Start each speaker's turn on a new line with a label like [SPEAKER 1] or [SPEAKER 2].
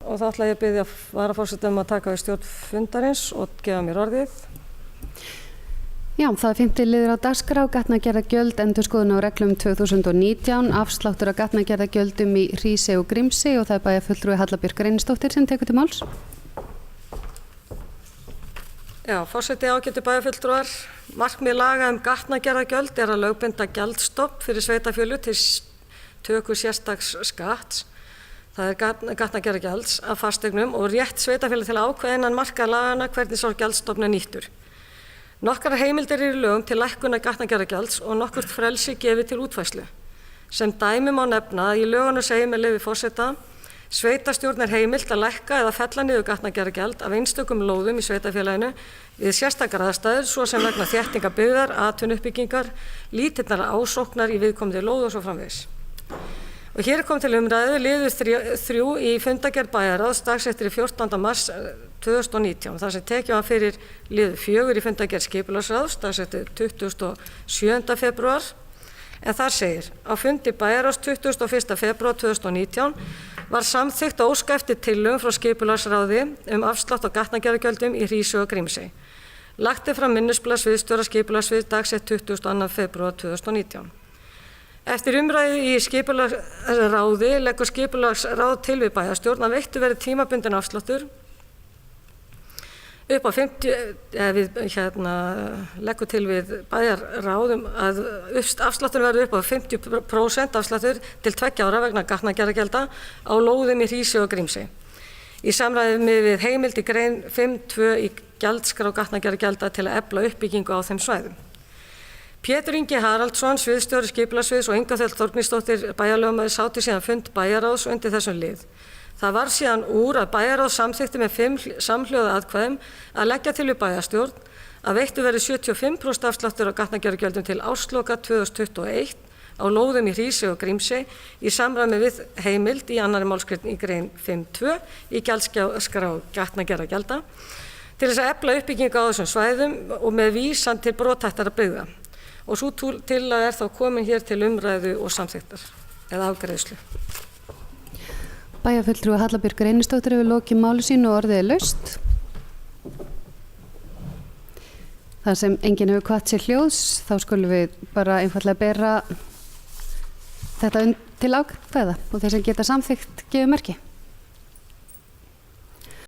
[SPEAKER 1] og þá ætla ég að biðja varaforseta að taka við stjórn fundarins og gefa mér orðið.
[SPEAKER 2] Já, það er 5. liður á dagskrá, gatnagerðargjöld, endurskoðun á reglum 2019, afsláttur af gatnagerðargjöldum í Hrísey og Grímsey og það er bæjarfulltrúi Halla Björk Reynisdóttir sem tekur til máls.
[SPEAKER 1] Já, forseti, ágætu bæjarfulltrúar. Markmið laga gatnagerðargjöld er að lögbinda gjaldstofn fyrir sveitarfélög til töku sérstaks skatts. Það er gatnagerðargjalds af fasteignum og rétt sveitarfélög til að ákveða innan marka lagana hvernig sá gjaldstofn er nýttur. Nokkrar heimildir eru í lögum til lækkunar gatnagerðargjalds og nokkurt frelsi gefið til útfærslu. Sem dæmi má nefna að í lögunum segir með leyfi forseta: sveitarstjórn er heimilt að lækka eða fella niður gatnagerðargjald af einstökum lóðum í sveitarfélaginu við sérstakar aðstæður, svo sem vegna þéttingar byggðar, atvinnuuppbyggingar, lítillar ásóknar í viðkomandi lóð og svo framvegis. Og hér er komið til umræðu liður 3 í fundargerð bæjarráðs dagsettir í 14. mars 2019, þar sem tekið var fyrir liður 4 í fundargerð skipulagsráðs dagsettir 27. febrúar, en þar segir: á fundi bæjarráðs 21. febrúar 2019 var samþykkt að óska eftir tillögum frá skipulagsráði afslátt á gatnagerðargjöldum í Hrísey og Grímsey. Lagt er fram minnisblað sviðsstjóra skipulagssviðs dagsett 22. febrúar 2019. Eftir umræðu í skipulagsráði leggur skipulagsráð til við bæjarstjórn að veittur verði tímabundinn afsláttur upp á 50, leggur til við bæjarráðum að afsláttur verði upp á 50% afsláttur til 2 ára vegna gatnagerðargjalda á lóðum í Hrísey og Grímsey. Í samræmi við heimild í grein 5.2 í gjaldskrá gatnagerðargjalda til að efla uppbyggingu á þeim svæðum. Pétur Ingi Haraldsson, sviðsstjóri skipulagssviðs og Inga Þöll Þórgnýsdóttir bæjarlögmaður sátu síðan fund bæjarráðs undir þessum lið. Það var síðan úr að bæjarráð samþykkti með 5 samhljóða atkvæðum að leggja til við bæjarstjórn að veittur verði 75% afsláttur á gatnagerðargjöldum til ársloka 2021 á lóðum í Hrísey og Grímsey í samræmi við heimild í 2. málsgrein í grein 5.2 í gjaldskrá gatnagerðargjalda til þess að efla uppbyggingu á þessum svæðum og með vísan til brothættara byggða. Og sú tillaga er þá komin hér til umræðu og samþykktar eða afgreiðslu.
[SPEAKER 2] Bæjarfulltrúi Halla Björk Reynisdóttir hefur lokið máli sínu og orðið er laust. Það sem enginn hefur hvatt sér hljóðs, þá skulum við bara einfaldlega bera þetta til ákveða og þeir sem geta samþykkt gefur merki.